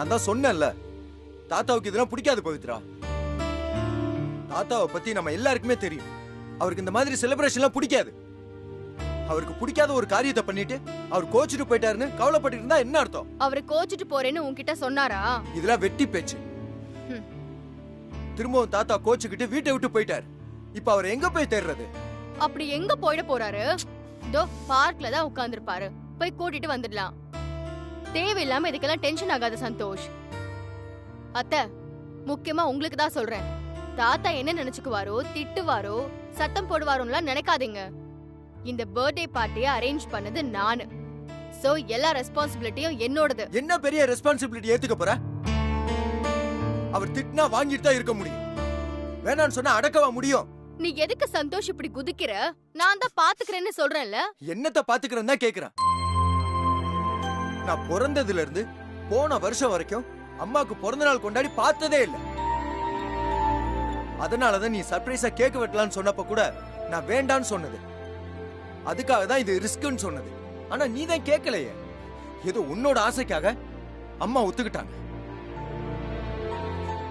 நான் தான் சொன்னேன்ல, தாத்தாவுக்கு இதெல்லாம் பிடிக்காது பவித்ரா. தாத்தாவை பத்தி நம்ம எல்லாருக்குமே தெரியும். அவருக்கு இந்த மாதிரி செலிப்ரேஷன்லாம் பிடிக்காது. அவருக்கு பிடிக்காத ஒரு காரியத்தை பண்ணிட்டு அவர் கோச்சிட்டு போயிட்டாருன்னு கவலைப்பட்டு இருந்தா என்ன அர்த்தம்? அவரு கோச்சிட்டு போறேன்னு உன்கிட்ட சொன்னாரா? இதெல்லாம் வெட்டி பேச்சு. திரும்பவும் தாத்தா கோச்சுக்கிட்டு வீட்டை விட்டு போயிட்டாரு. இப்ப அவர் எங்க போய் தேடுறது? அப்படி எங்க போயிட போறாரு? தோ பார்க்ல தான் உட்கார்ந்திருப்பாரு. போய் கூட்டிட்டு வந்துடலாம். தேவையில்லாம இதுக்கெல்லாம் டென்ஷன் ஆகாத சந்தோஷ். அத்தை, முக்கியமா உங்களுக்கு தான் சொல்றேன். தாத்தா என்ன நினைச்சுக்குவாரோ, திட்டுவாரோ, சத்தம் போடுவாரோலாம் நினைக்காதீங்க. இந்த பர்த்டே பார்ட்டியை அரேஞ்ச் பண்ணது நானு. சோ எல்லா ரெஸ்பான்சிபிலிட்டியும் என்னோடது. என்ன பெரிய ரெஸ்பான்சிபிலிட்டி ஏத்துக்க போற? அவர் திட்டினா வாங்கிட்டு தான் இருக்க முடியும். வேணான்னு சொன்னா அடக்கவா முடியும்? நீ எதுக்கு சந்தோஷ் இப்படி குதிக்கிற? நான் தான் பாத்துக்கிறேன்னு சொல்றேன்ல. என்னத்த பாத்துக்கிறேன்னு தான் கேக்குறேன். நான் பிறந்ததுல இருந்து போன வருஷம் வரைக்கும் அம்மாக்கு பிறந்த நாள் கொண்டாடி பார்த்ததே இல்ல. அதனாலதான் நீ சர்ப்ரைஸா கேக் வெட்டலான்னு சொன்னப்ப கூட நான் வேண்டான்னு சொன்னது. அதுக்காக தான் இது ரிஸ்க்னு சொன்னது. ஆனா நீ தான் கேட்கலையே. ஏதோ உன்னோட ஆசைக்காக அம்மா ஒத்துக்கிட்டாங்க.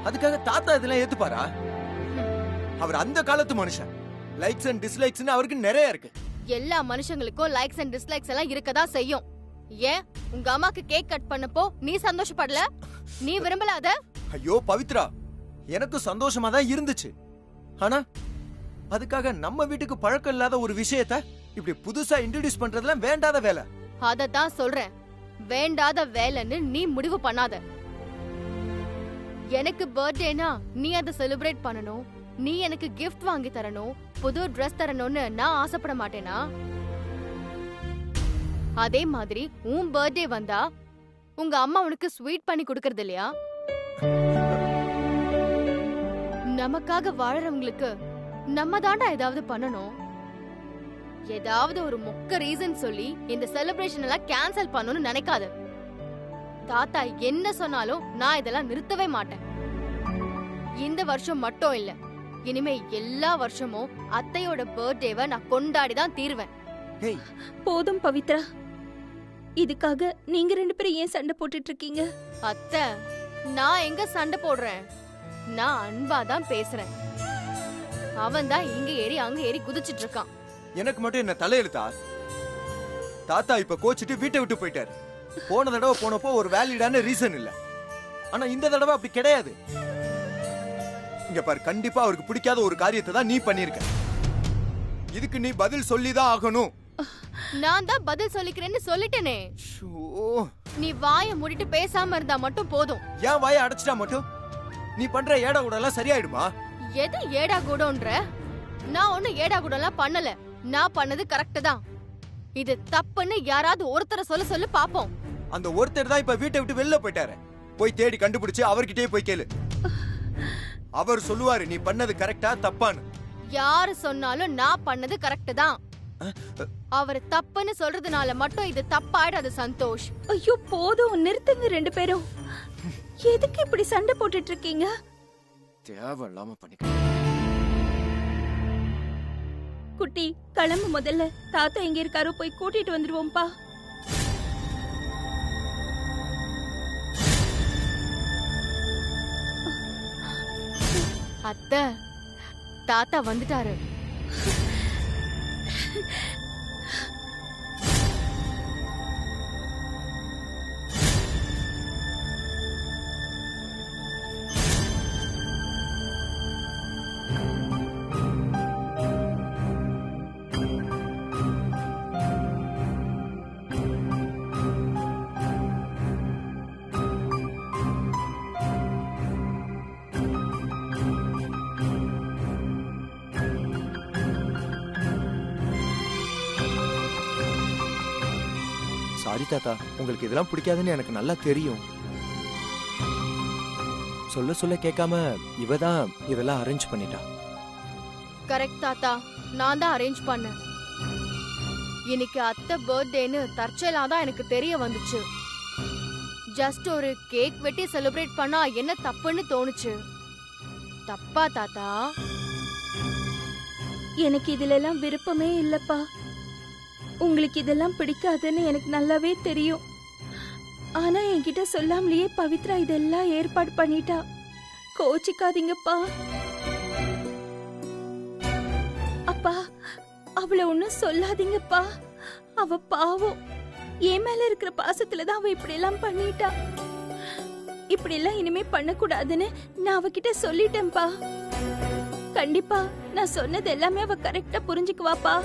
அதுக்காக தாத்தா இதெல்லாம் ஏத்துப்பாரா? அவர் அந்த காலத்து மனுஷன். லைக்ஸ் அண்ட் டிஸ்லைக்ஸ் அவருக்கு நிறைய இருக்கு. எல்லா மனுஷங்களுக்கும் லைக்ஸ் அண்ட் டிஸ்லைக்ஸ் எல்லாம் இருக்கதா செய்யும். ஏன் உங்க அம்மாக்கு கேக் கட் பண்ணப்போ நீ சந்தோஷப்படல? நீ விரும்பல அத? ஐயோ பவித்ரா, எனக்கு சந்தோஷமா தான் இருந்துச்சு. ஆனா அதுக்காக நம்ம வீட்டுக்கு பழக்கம் இல்லாத ஒரு விஷயத்தை இப்படி புதுசா இன்ட்ரோடியூஸ் பண்றதுலாம் வேண்டாத வேலை. அததான் சொல்றேன், வேண்டாத வேலைன்னு நீ முடிவு பண்ணாத. எனக்கு பர்த்டேனா நீ அதை செலிப்ரேட் பண்ணணும், நீ எனக்கு கிஃப்ட் வாங்கி தரணும், புது ட்ரெஸ் தரணும்னு நான் ஆசைப்பட மாட்டேனா? அதே மாதிரி உன் பர்த்டே வந்தா உங்க அம்மா உனக்கு ஸ்வீட் பண்ணி கொடுக்கறது இல்லையா? நமக்காக வாழறவங்களுக்கு நம்ம தாண்டா ஏதாவது பண்ணணும். ஏதாவது ஒரு மொக்க ரீசன் சொல்லி இந்த செலிப்ரேஷன் எல்லாம் கேன்சல் பண்ணணும்னு நினைக்காத. தாத்தா என்ன சொன்னாலும் நான் இதெல்லாம் நிறுத்தவே மாட்டேன். இந்த வருஷம் மட்டும் இல்ல, இனிமே எல்லா வருஷமும் அத்தையோட பர்த்டேவை நான் கொண்டாடி தான் தீருவேன். போதும் பவித்ரா, இதுக்காக நீங்க ரெண்டு பேரும் ஏன் சண்டை போட்டுட்டு இருக்கீங்க? அத்தை, நான் எங்க சண்டை போடுறேன்? நான் அன்பா தான் பேசுறேன். அவன் தான் இங்க ஏறி அங்க ஏறி குதிச்சிட்டு இருக்கான். எனக்கு மட்டும் என்ன தலையெழுத்தா? தாத்தா இப்ப கோச்சிட்டு வீட்டை விட்டு போயிட்டாரு. போன தடவை போனப்போ ஒரு வேலிடான ரீசன் இல்ல. ஆனா இந்த தடவை அப்படி கிடையாது. இங்க பாரு, கண்டிப்பா அவருக்கு பிடிக்காத ஒரு காரியத்தை தான் நீ பண்ணிருக்க. இதுக்கு நீ பதில் சொல்லிதான் ஆகணும். நான் தான் பதில் சொல்லிக்கிறேன்னு சொல்லிட்டேனே. நீ வாயை மூடிட்டு பேசாம இருந்தா மட்டும் போதும். ஏன் வாயை அடைச்சிட்டா மட்டும் நீ பண்ற ஏடா கூட எல்லாம் சரியாயிடுமா? எது ஏடா கூடன்ற? நான் ஒண்ணு ஏடா கூட எல்லாம் பண்ணல. நான் பண்ணது கரெக்ட் தான். இது தப்புன்னு யாராவது ஒருத்தரை சொல்லு பாப்போம். அந்த ஒருத்தர் தான் இப்ப வீட்டை விட்டு வெளில போயிட்டாரு. போய் தேடி கண்டுபிடிச்சு அவர்கிட்டயே போய் கேளு. அவர் சொல்லுவாரு நீ பண்ணது கரெக்டா தப்பான்னு. யாரு சொன்னாலும் நான் பண்ணது கரெக்ட் தான். அவர் தப்புன்னு சொல்றதுனால மட்டும் இது தப்பாயிடாது சந்தோஷ். ஐயோ போதும், நிறுத்துங்க ரெண்டு பேரும். எதுக்கு இப்படி சண்டை போட்டுட்டு இருக்கீங்க? தேவையில்லாம பண்ணிக்க. குட்டி கிளம்பு, முதல்ல தாத்தா எங்க இருக்காரோ போய் கூட்டிட்டு வந்துருவோம்பா. அத்தை, தாத்தா வந்துட்டாரு. சாரி தாத்தா, உங்களுக்கு இதெல்லாம் பிடிக்காதுன்னு எனக்கு நல்லா தெரியும். சொல்ல சொல்ல கேட்காம இவதான் இதெல்லாம் அரேஞ்ச் பண்ணிட்டா. கரெக்ட் தாத்தா, நான் தான் அரேஞ்ச் பண்ணேன். இன்னைக்கு அத்தை பர்த்டேன்னு தற்செயலா தான் எனக்கு தெரிய வந்துச்சு. ஜஸ்ட் ஒரு கேக் வெட்டி செலிப்ரேட் பண்ணா என்ன தப்புன்னு தோணுச்சு. தப்பா தாத்தா? எனக்கு இதுல எல்லாம் விருப்பமே இல்லப்பா. உங்களுக்கு இதெல்லாம் பிடிக்காதுன்னு எனக்கு நல்லாவே தெரியும். ஆனா என்கிட்ட சொல்லாமலேயே பவித்ரா இதெல்லாம் ஏற்பாடு பண்ணிட்டா. கோச்சிக்காதீங்கப்பா. அப்பா, அவளை ஒண்ணும் சொல்லாதீங்கப்பா. அவ பாவம். என் மேல இருக்கிற பாசத்துலதான் அவ இப்படி எல்லாம் பண்ணிட்டா. இப்படி எல்லாம் இனிமே பண்ணக்கூடாதுன்னு நான் அவகிட்ட சொல்லிட்டேன்ப்பா. கண்டிப்பா நான் சொன்னது எல்லாமே அவ கரெக்டா புரிஞ்சுக்குவாப்பா.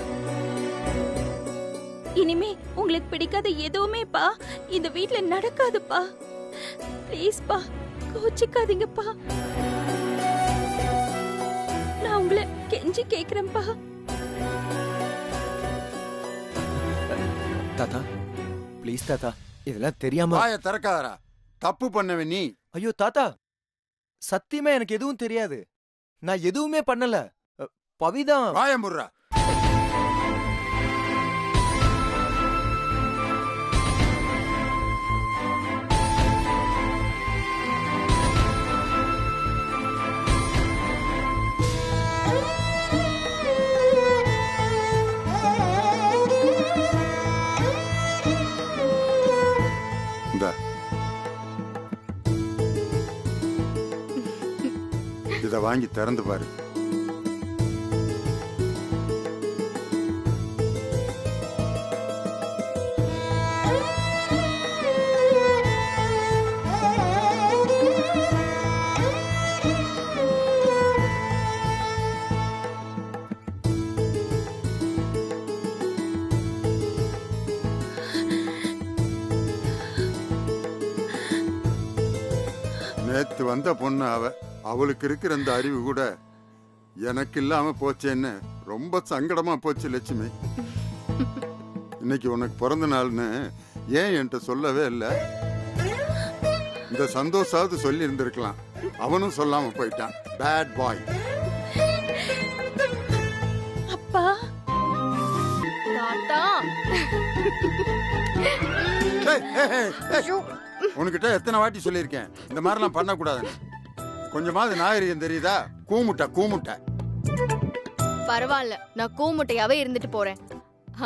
இனிமே உங்களுக்கு பிடிக்காத எதுவுமேப்பா இந்த வீட்ல நடக்காதுப்பா. ப்ளீஸ்ப்பா, கோச்சிக்காதீங்கப்பா. நான் உங்களை கெஞ்சி கேக்குறேன்ப்பா. தாத்தா ப்ளீஸ் தாத்தா, இதெல்லாம் தெரியாம. வாயை திறக்காதடா. தப்பு பண்ணவன் நீ. ஐயோ தாத்தா, சத்தியமா எனக்கு எதுவும் தெரியாது. நான் எதுவுமே பண்ணல. பவிதான். வாயை முர்றா. இத வாங்கி திறந்து பாரு. நேத்து வந்த பொண்ணு அவளுக்கு இருக்கிற அந்த அறிவு கூட எனக்கு இல்லாம போச்சேன்னு ரொம்ப சங்கடமா போச்சு லட்சுமி. இன்னைக்கு உனக்கு பிறந்த நாள்னு ஏன் என்கிட்ட சொல்லவே இல்லை? இந்த சந்தோஷாவது சொல்லி இருந்திருக்கலாம். அவனும் சொல்லாம போயிட்டான். Bad boy. அப்பா, தாத்தா உனக்கிட்ட எத்தனை வாட்டி சொல்லியிருக்கேன் இந்த மாதிரிலாம் பண்ணக்கூடாதுன்னு. கொஞ்சமாவது நாகரிகம் தெரியுதா? கூமுட்டை. பரவாயில்ல, நான் கூமுட்டையாவே இருந்துட்டு போறேன்.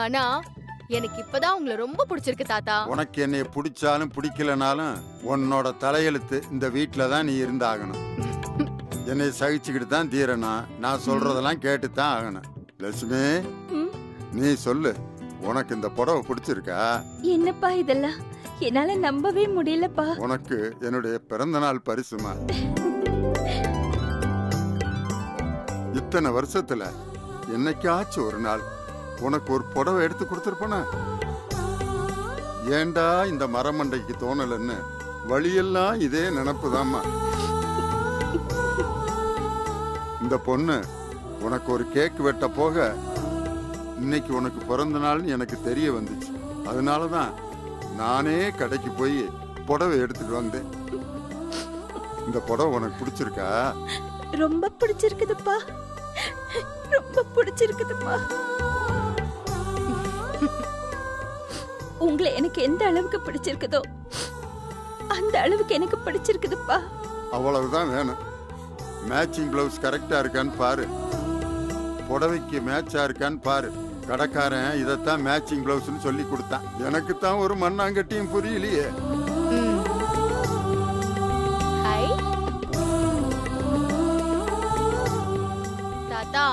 ஆனா எனக்கு இப்பதான் உங்களை ரொம்ப பிடிச்சிருக்கு தாத்தா. உனக்கு என்னைய பிடிச்சாலும் பிடிக்கலனாலும் உன்னோட தலையெழுத்து இந்த வீட்டுல தான் நீ இருந்தாகணும். என்னை சகிச்சுக்கிட்டு தான் தீரணும். நான் சொல்றதெல்லாம் கேட்டுத்தான் ஆகணும். லட்சுமி, நீ சொல்லு, உனக்கு இந்த புடவை பிடிச்சிருக்கா? என்னப்பா இதெல்லாம்? என்னால நம்பவே முடியலப்பா. உனக்கு என்னுடைய பிறந்த நாள் பரிசுமா. இத்தனை வருஷத்துல என்னைக்காச்சும் ஒரு நாள் உனக்கு ஒரு புடவை எடுத்து கொடுத்துருப்பன? ஏண்டா இந்த மரமண்டைக்கு தோணலன்னு வழியெல்லாம் இதே நினப்புதாம்மா. இந்த பொண்ணு உனக்கு ஒரு கேக் வெட்ட போக இன்னைக்கு உனக்கு பிறந்த நாள்னு எனக்கு தெரிய வந்துச்சு. அதனாலதான் நானே கடைக்கு போய் புடவை எடுத்துட்டு வந்தேன். இந்த புடவை உனக்கு பிடிச்சிருக்கா? ரொம்ப பிடிச்சிருக்குதுப்பா, ரொம்ப பிடிச்சிருக்குதுப்பா. உங்களை எனக்கு எந்த அளவுக்கு பிடிச்சிருக்குதோ அந்த அளவுக்கு எனக்கு பிடிச்சிருக்குதுப்பா. அவ்வளவுதான் வேணும். மேட்சிங் பிளவுஸ் கரெக்டா இருக்கான்னு பாரு. புடவைக்கு மேட்சா இருக்கான்னு பாரு. கடைக்காரன் இதத்தான் மேட்சிங் பிளவுஸ்னு சொல்லி கொடுத்தான். எனக்கு தான் ஒரு மண்ணாங்கட்டியும் புரியலையே. தாத்தா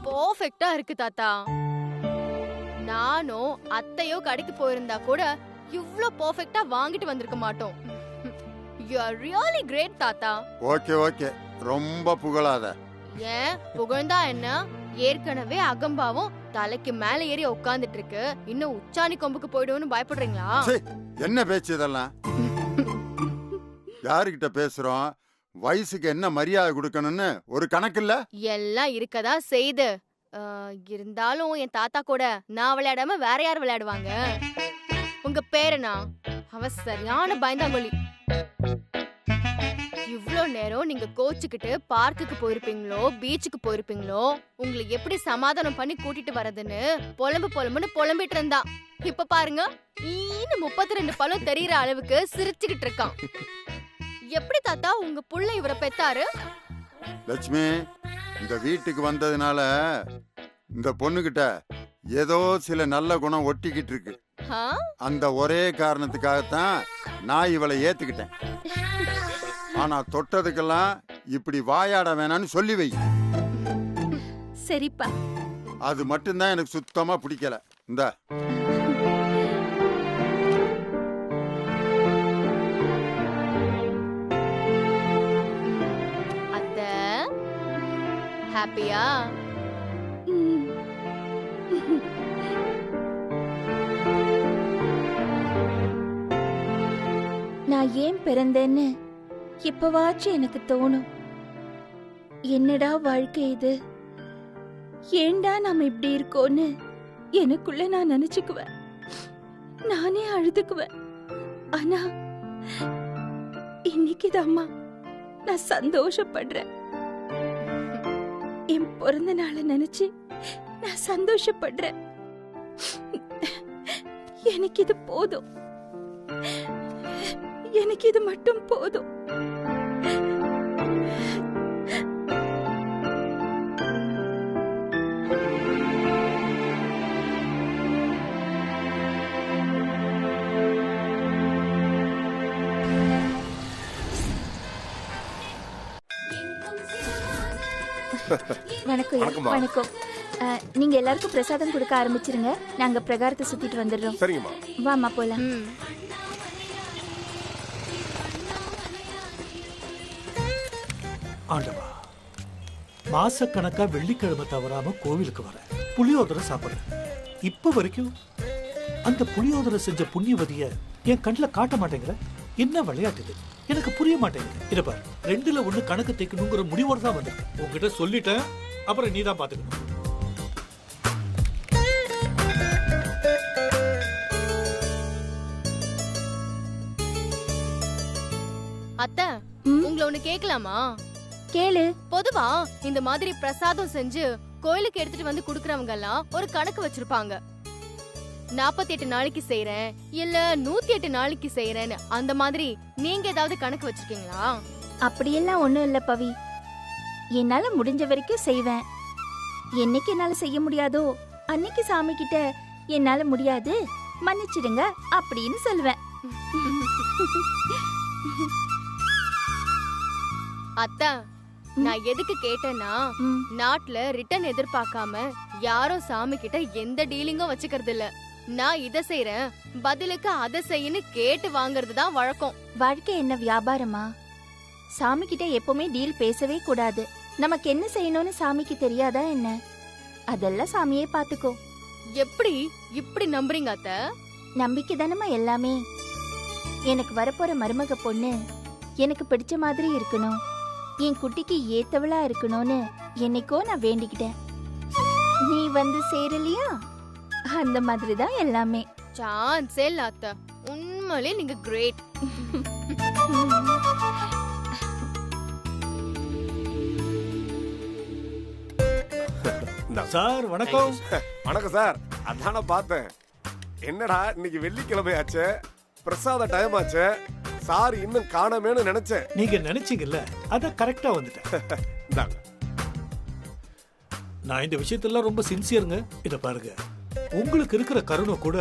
பெர்ஃபெக்ட்டா இருக்கு தாத்தா. நானும் அத்தையோ கடைக்கு போயிருந்தா கூட இவ்ளோ பெர்ஃபெக்ட்டா வாங்கிட்டு வந்திருக்க மாட்டோம். You are really great தாத்தா. ஓகே, ரொம்ப புகழாத. ஏன் புகழ்ந்தா என்ன? ஏற்கனவே அகம்பாவும் தலைக்கு மேல ஏறி உட்கார்ந்துட்டு இருக்கு. இன்னும் உச்சாணி கொம்புக்கு போயிடுவோன்னு பயப்படுறீங்களா? என்ன பேச்சு இதெல்லாம்? யாருகிட்ட பேசுறோம்? வயசுக்கு என்ன மரியாதை கொடுக்கணும்னு ஒரு கணக்கு இல்ல? எல்லாம் இருக்கதா செய்து. இருந்தாலும் என் தாத்தா கூட நான் விளையாடாம வேற யார் விளையாடுவாங்க? உங்க பேரனா? அவ சரியான பயந்தாங்கொலி. இவ்ளோ நேரம் நீங்க கோச்சுக்கிட்டு பார்க்குக்கு போயிருப்பீங்களோ, பீச்சுக்கு போயிருப்பீங்களோ, உங்களை எப்படி சமாதானம் பண்ணி கூட்டிட்டு வரதுன்னு புலம்புன்னு புலம்பிட்டு இருந்தா. இப்ப பாருங்க, 32 பழம் தெரியற அளவுக்கு சிரிச்சுக்கிட்டு இருக்கான். எப்படி தாத்தா உங்க புள்ள இவரை பெத்தாரு? லட்சுமி, இந்த வீட்டுக்கு வந்ததுனால இந்த பொண்ணுகிட்ட ஏதோ சில நல்ல குணம் ஒட்டிக்கிட்டு இருக்கு. அந்த ஒரே காரணத்துக்காகத்தான் நான் இவளை ஏத்துக்கிட்டேன். ஆனா தொட்டதுக்கெல்லாம் இப்படி வாயாட வேணான்னு சொல்லி வை. சரிப்பா. அது மட்டும்தான் எனக்கு சுத்தமா பிடிக்கல. இந்த அத்தை ஹாப்பியா? நான் ஏன் பிறந்தேன்னு எப்பவாச்சும் எனக்கு தோணும். என்னடா வாழ்க்கை இது, ஏண்டா நாம இப்படி இருக்கோன்னு எனக்குள்ள நான் நினைச்சுக்குவேன். நானே அழுதுக்குவேன். ஆனா இன்னைக்குதாம்மா நான் சந்தோஷப்படுறேன். என் பிறந்த நாளை நினைச்சு நான் சந்தோஷப்படுறேன். எனக்கு இது போதும். எனக்கு இது மட்டும் போதும். வணக்கம். வணக்கம். நீங்க எல்லாருக்கும் பிரசாதம் கொடுக்க ஆரம்பிச்சிருங்க. நாங்க பிரகாரத்தை சுத்திட்டு வந்துடுறோம். சரிங்கம்மா. வாமா போலாம். ஆண்டவா, மாசக்கணக்கா வெள்ளிக்கிழமை தவறாம கோவிலுக்கு வர புளியோதரை சாப்பிடுறேன். இப்ப வரைக்கும் அந்த புளியோதரை செஞ்ச புண்ணியவதிய என் கண்ணில் காட்ட மாட்டேங்கிற. என்ன விளையாட்டு இது? எனக்கு புரிய மாட்டேங்குது. இத பாரு, 2ல் 1 கணக்கு தைக்கணுங்கிற முடிவோடு தான் வந்திருக்கேன். உங்ககிட்ட சொல்லிட்டேன், அப்புறம் நீ தான் பாத்துக்கணும். அத்தை உங்களை ஒண்ணு கேட்கலாமா? கேளு. பொதுவா இந்த மாதிரி பிரசாதம் செஞ்சு கோயிலுக்கு எடுத்துட்டு வந்து குடுக்கறவங்க எல்லாம் ஒரு கணக்கு வச்சிருப்பாங்க. 48 நாளைக்கு செய்யறேன், இல்ல 108 நாளைக்கு செய்யறேன்னு. அந்த மாதிரி நீங்க ஏதாவது கணக்கு வச்சிருக்கீங்களா? அப்படியெல்லாம் ஒண்ணும் இல்ல பவி. என்னால முடிஞ்ச வரைக்கும் செய்வேன். என்னைக்கு என்னால செய்ய முடியாதோ அன்னைக்கு சாமி கிட்ட என்னால முடியாது, மன்னிச்சிடுங்க அப்படின்னு சொல்லுவேன். அத்தா, நான் எதுக்கு கேட்டேன்னா, நாட்டுல ரிட்டர்ன் எதிர்பார்க்காம யாரும் சாமி கிட்ட எந்த டீலிங்கும் வச்சுக்கிறது இல்ல. நான் இத செய்யறேன், பதிலுக்கு அதை செய்யன்னு கேட்டு வாங்குறது தான் வழக்கம். வாழ்க்கை என்ன வியாபாரமா? சாமி கிட்ட எப்பவுமே டீல் பேசவே கூடாது. நமக்கு என்ன செய்யணும்னு சாமிக்கு தெரியாதா என்ன? அதெல்லாம் சாமியே பாத்துக்கோ. எப்படி இப்படி நம்புறீங்க அத்த? நம்பிக்கை தானமா எல்லாமே. எனக்கு வரப்போற மருமக பொண்ணு எனக்கு பிடிச்ச மாதிரி இருக்கணும், என் குட்டிக்கு ஏத்தவளா இருக்கணும்னு என்னைக்கோ நான் வேண்டிக்கிட்டேன். நீ வந்து சேரலையா? அந்த மாதிரி தான் எல்லாமே. சான்ஸே இல்ல அத்த. உண்மையிலே நீங்க கிரேட். சார் வணக்கம். வணக்கம் சார். அதான பார்த்தேன். என்னடா இன்னைக்கு வெள்ளிக்கிழமை ஆச்சு, பிரசாத டைம் ஆச்சு, சார் இன்னும் காணமேன்னு நினைச்சேன். நீங்க நினைச்சீங்கல்ல, அத கரெக்டா வந்துட்டேன். இந்தாங்க. நான் இந்த விஷயத்துல ரொம்ப சின்சியருங்க. இத பாருங்க, உங்களுக்கு இருக்கிற கருணை கூட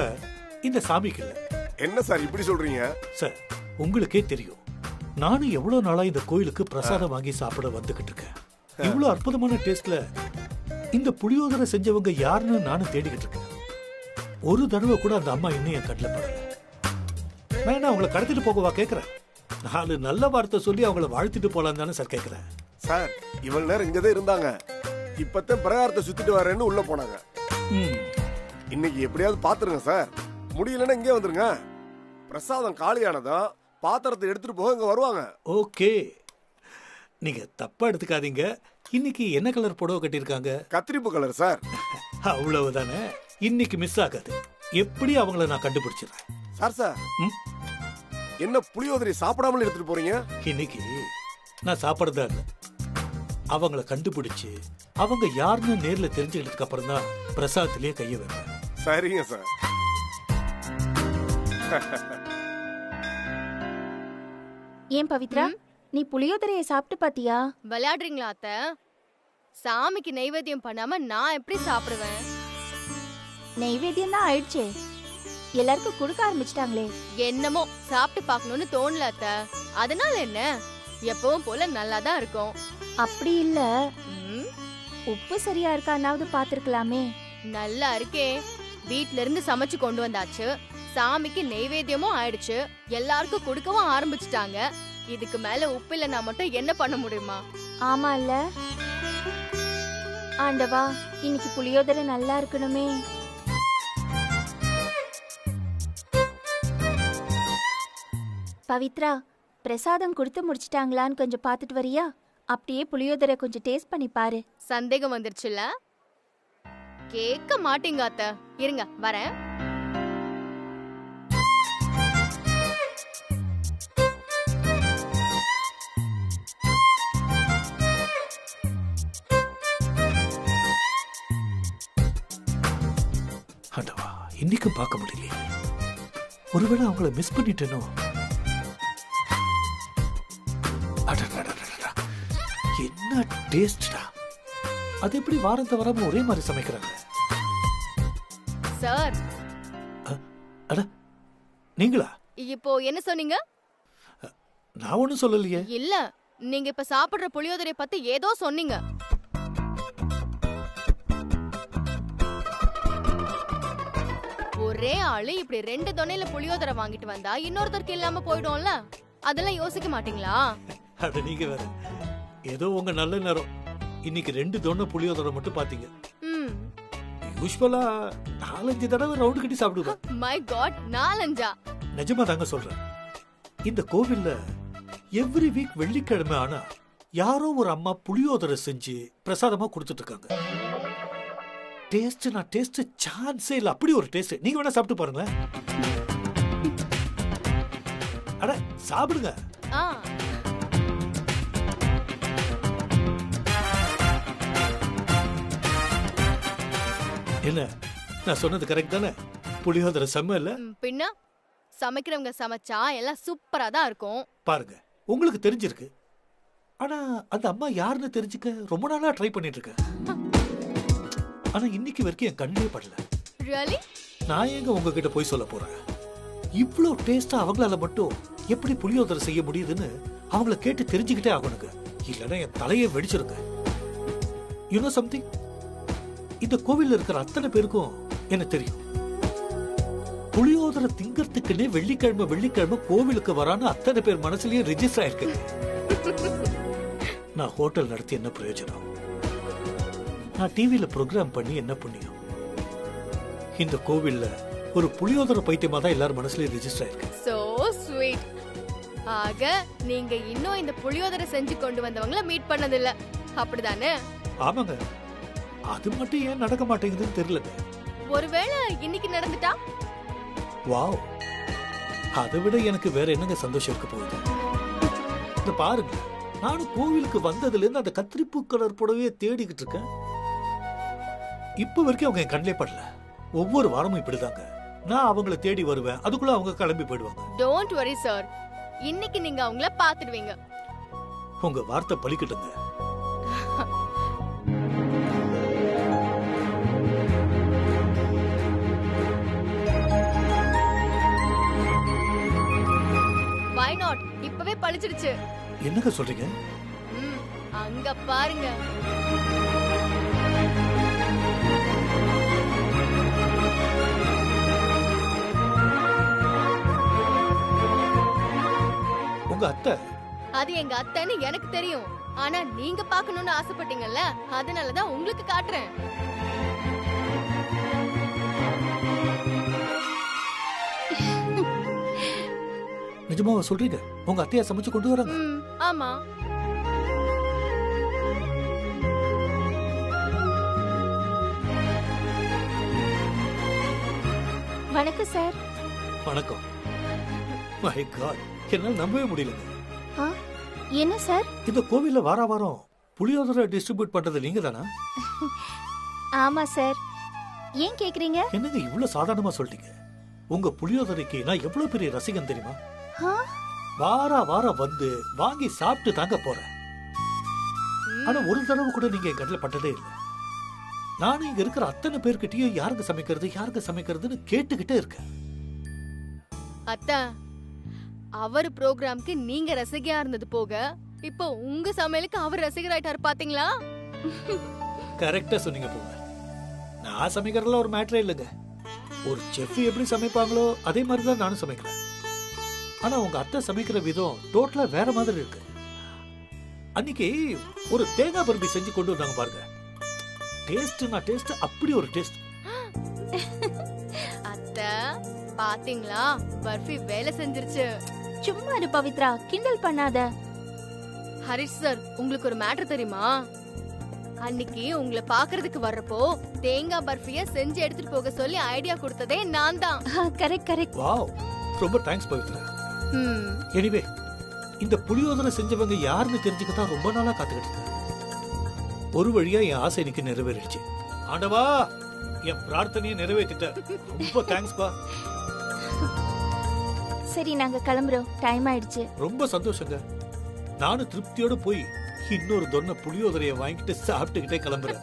இந்த சாமிக்கு இல்ல. என்ன சார் இப்படி சொல்றீங்க? சார், உங்களுக்கே தெரியும், நானும் எவ்வளவு நாளா இந்த கோயிலுக்கு பிரசாதம் வாங்கி சாப்பிட வந்துகிட்டு இருக்கேன். இவ்வளவு அற்புதமான டேஸ்ட்ல இந்த புளியோதரை செஞ்சவங்க யாருன்னு நானும் தேடிக்கிட்டு இருக்கேன். ஒரு தடவை கூட அந்த அம்மா இன்னும் என் கண்ணில் படல. நான் என்ன அவங்களை கடத்திட்டு போகவா கேட்கிறேன்? 4 நல்ல வார்த்தை சொல்லி அவங்கள வாழ்த்திட்டு போலாம் தானே சார் கேட்கிறேன். சார், இவ்வளவு நேரம் இங்கதான் இருந்தாங்க, இப்பத்தான் பிரகாரத்தை சுத்திட்டு வரேன்னு உள்ள போனாங்க. இன்னைக்கு எப்படியாவது பாத்துருங்க சார். முடியலன்னா இங்கே வந்துருங்க. பிரசாதம் காலியானதும் பாத்திரத்தை எடுத்துட்டு போக இங்க வருவாங்க. ஓகே, நீங்க தப்பா எடுத்துக்காதீங்க. இன்னைக்கு என்ன கலர் புடவை கட்டியிருக்காங்க? கத்திரிப்பு கலர் சார். அவ்வளவுதானே, இன்னைக்கு மிஸ் ஆகாது. எப்படி அவங்கள நான் கண்டுபிடிச்சிடுறேன். சார் சார், என்ன புளியோதரை சாப்பிடாமல் எடுத்துட்டு போறீங்க? இன்னைக்கு நான் சாப்பிடறதா இல்ல, அவங்கள கண்டுபிடிச்சு அவங்க யாருன்னு நேர்ல தெரிஞ்சுக்கிட்டதுக்கு அப்புறம் தான் பிரசாதத்திலேயே கைய வைப்பேன். சரிங்க சார். ஏன் பவித்ரா, நீ புளியோதரையை சாப்பிட்டு பாத்தியா? விளையாடுறீங்களா அத்த? சாமிக்கு நைவேத்தியம் பண்ணாம நான் எப்படி சாப்பிடுவேன்? நெய்வேத்தியம் தான் ஆயிடுச்சே. எல்லாருக்கும் கொடுக்க ஆரம்பிச்சிட்டாங்களே. என்னமோ சாப்பிட்டு பார்க்கணும்னு தோணல அத்தை. அதனால என்ன, எப்பவும் போல நல்லா தான் இருக்கும். அப்படி இல்ல, ம், உப்பு சரியா இருக்கானாவது பாத்துருக்கலாமே. நல்லா இருக்கே. வீட்ல இருந்து சமைச்சு கொண்டு வந்தாச்சு, சாமிக்கு நெய்வேத்தியமும் ஆயிடுச்சு, எல்லாருக்கும் கொடுக்கவும் ஆரம்பிச்சிட்டாங்க. இதுக்கு மேல உப்பு இல்லைன்னா மட்டும் என்ன பண்ண முடியுமா? ஆமா இல்ல ஆண்டவா, இன்னைக்கு புளியோதரை நல்லா இருக்கணுமே. பவித்ரா, பிரசாதம் கொடுத்து முடிச்சிட்டாங்களான்னு கொஞ்சம் பார்த்துட்டு வரியா? அப்படியே புளியோதரை கொஞ்சம் டேஸ்ட் பண்ணி பாரு. சந்தேகம் வந்துருச்சுல? கேட்க மாட்டீங்க அத்தை. இருங்க வரேன். ஆண்டவா, இன்னைக்கும் பார்க்க முடியலையே. ஒருவேளை அவங்கள மிஸ் பண்ணிட்டேனோ? அடடடடடடா, என்ன டேஸ்டா! அது எப்படி வாரம் தவறாம ஒரே மாதிரி சமைக்கிறாங்க? சார், அட நீங்களா? இப்போ என்ன சொன்னீங்க? நான் ஒண்ணும் சொல்லலையே. இல்ல, நீங்க இப்ப சாப்பிடுற புளியோதரை பத்தி ஏதோ சொன்னீங்க. ஒரே ஆளு இப்படி 2 தொன்னையில புளியோதரை வாங்கிட்டு வந்தா இன்னொருத்தருக்கு இல்லாம போயிடும்ல, அதெல்லாம் யோசிக்க மாட்டீங்களா? அட நீங்க வேற, ஏதோ உங்க நல்ல நேரம் இன்னைக்கு 2 தொன்னை புளியோதரை மட்டும் பாத்தீங்க. ம், யூஸ்வலா 4-5 தடவை ரவுண்ட் கட்டி சாப்பிடுவேன். My god, 4-5? நிஜமா தாங்க சொல்றேன். இந்த கோவில்ல எவ்ரி வீக் வெள்ளிக்கிழமை ஆனா யாரோ ஒரு அம்மா புளியோதரை செஞ்சு பிரசாதமா கொடுத்துட்டு இருக்காங்க. டேஸ்ட் சான்ஸே இல்ல, அப்படி ஒரு டேஸ்ட். நீங்க வேணா சாப்பிட்டு பாருங்க. அட சாப்பிடுங்க. ஆ, என்ன நான் சொன்னது கரெக்ட் தானே? புளியோதரை செம்ம இல்ல? பின்ன சமைக்கிறவங்க சமைச்சா எல்லாம் சூப்பரா தான் இருக்கும். பாருங்க, உங்களுக்கு தெரிஞ்சிருக்கு. ஆனா அந்த அம்மா யாருன்னு தெரிஞ்சுக்க ரொம்ப நாளா ட்ரை பண்ணிட்டு இருக்கேன். ஆனா இன்னைக்கு வரைக்கும் என் கண்ணே படல. ரியலி? நான் எங்க உங்ககிட்ட போய் சொல்ல போறேன்? இவ்ளோ டேஸ்டா அவங்களால மட்டும் எப்படி புளியோதரை செய்ய முடியுதுன்னு அவங்கள கேட்டு தெரிஞ்சுக்கிட்டே ஆகணுங்க. இல்லைன்னா என் தலையை வெடிச்சிருங்க. You know something? இந்த கோவில்ல இருக்கிற அத்தனை பேருக்கும் என்ன தெரியும். புளியோதரை திங்கறதுக்குன்னே வெள்ளிக்கிழமை கோவிலுக்கு வரான்னு அத்தனை பேர் மனசுலயே ரெஜிஸ்டர் ஆயிருக்கு. நான் ஹோட்டல் நடத்தி என்ன பிரயோஜனம்? நான் டிவியில ப்ரோக்ராம் பண்ணி என்ன புண்ணியம்? இந்த கோவில்ல ஒரு புளியோதரை பைத்தியமா தான் எல்லாரும் மனசுலயே ரெஜிஸ்டர் ஆயிருக்கு. So sweet. ஆக நீங்க இன்னும் இந்த புளியோதரை செஞ்சு கொண்டு வந்தவங்கள மீட் பண்ணதில்ல, அப்படிதானே? ஆமாங்க. அது மட்டும் ஏன் நடக்க மாட்டேங்குதுன்னு தெரியலங்க. ஒருவேளை இன்னைக்கு நடந்துட்டா? வாவ், அதை விட எனக்கு வேற என்னங்க சந்தோஷம் இருக்க போகுது? இந்த பாருங்க, நானும் கோவிலுக்கு வந்ததுல இருந்து அந்த கத்திரிப்பூ கலர் புடவையே தேடிக்கிட்டு இருக்கேன். இப்ப வரைக்கும் அவங்க என் கண்ணிலே படல. ஒவ்வொரு வாரமும் இப்படிதாங்க. நான் அவங்கள தேடி வருவேன், அதுக்குள்ள அவங்க கிளம்பி போயிடுவாங்க. டோன்ட் வரி சார், இன்னைக்கு நீங்க அவங்கள பாத்துடுவீங்க. உங்க வார்த்தை பலிக்கட்டுங்க. Why not? இப்பவே பழிச்சிடுச்சு. என்னங்க சொல்றீங்க? அங்க பாருங்க. உங்க அத்தை? அது எங்க அத்தைன்னு எனக்கு தெரியும். ஆனா நீங்க பார்க்கணும்னு ஆசைப்பட்டீங்கல்ல, அதனாலதான் உங்களுக்கு காட்டுறேன். நிஜமாவா சொல்றீங்க? உங்க அத்தையா சமைச்சு கொண்டு வராங்க? ஆமா. வணக்கம் சார். வணக்கம். மை காட், என்னால நம்பவே முடியல. என்ன சார்? இந்த கோவில்ல வாரம் புளியோதரை டிஸ்ட்ரிபியூட் பண்றது நீங்க தானா? ஆமா சார். ஏன் கேக்குறீங்க? என்னங்க இவ்வளவு சாதாரணமா சொல்லிட்டீங்க? உங்க புளியோதரைக்கு நான் எவ்வளவு பெரிய ரசிகன் தெரியுமா? வாரம் வந்து வாங்கி சாப்பிட்டு தாங்க போறேன். ஆனா ஒரு தடவை கூட நீங்க என் கண்ணில் பட்டதே இல்லை. நானும் இங்க இருக்கிற அத்தனை பேர்கிட்டயும் யாருக்கு சமைக்கிறதுன்னு கேட்டுக்கிட்டே இருக்கேன். அத்தை, அவர் ப்ரோக்ராம்க்கு நீங்க ரசிகையா இருந்தது போக இப்போ உங்க சமையலுக்கு அவர் ரசிகராயிட்டாரு பாத்தீங்களா? கரெக்டா சொன்னீங்க போங்க. நான் சமைக்கிறதுல ஒரு மேட்டரே இல்லைங்க. ஒரு செஃப் எப்படி சமைப்பாங்களோ அதே மாதிரி தான் நானும் சமைக்கிறேன். ஆனா உங்க அத்தை சமைக்கிற விதம் டோட்டலா வேற மாதிரி இருக்கு. அன்னைக்கு ஒரு தேங்காய் பர்பி செஞ்சு கொண்டு வந்தாங்க பாருங்க. டேஸ்ட் அப்படி ஒரு டேஸ்ட். அத்தை பாத்தீங்களா, பர்ஃபி வேலை செஞ்சிருச்சு. சும்மா இரு பவித்ரா, கிண்டல் பண்ணாத. ஹரிஷ் சார், உங்களுக்கு ஒரு மேட்டர் தெரியுமா? அன்னைக்கு உங்களை பாக்குறதுக்கு வர்றப்போ தேங்காய் பர்ஃபிய செஞ்சு எடுத்துட்டு போக சொல்லி ஐடியா கொடுத்ததே நான் தான். Correct correct. வாவ், ரொம்ப தேங்க்ஸ் பவித்ரா. எனிவே, இந்த புளியோதரை செஞ்சவங்க யாருன்னு தெரிஞ்சுக்கத்தான் ரொம்ப நாளா காத்துக்கிட்டு இருக்கேன். ஒரு வழியா என் ஆசை இன்னைக்கு நிறைவேறிடுச்சு. ஆண்டவா, என் பிரார்த்தனையை நிறைவேற்றிட்ட. ரொம்ப தேங்க்ஸ் பா. சரி, நாங்க கிளம்புறோம், டைம் ஆயிடுச்சு. ரொம்ப சந்தோஷங்க. நானும் திருப்தியோட போய் இன்னொரு தொன்ன புளியோதரையை வாங்கிட்டு சாப்பிட்டுக்கிட்டே கிளம்புறேன்.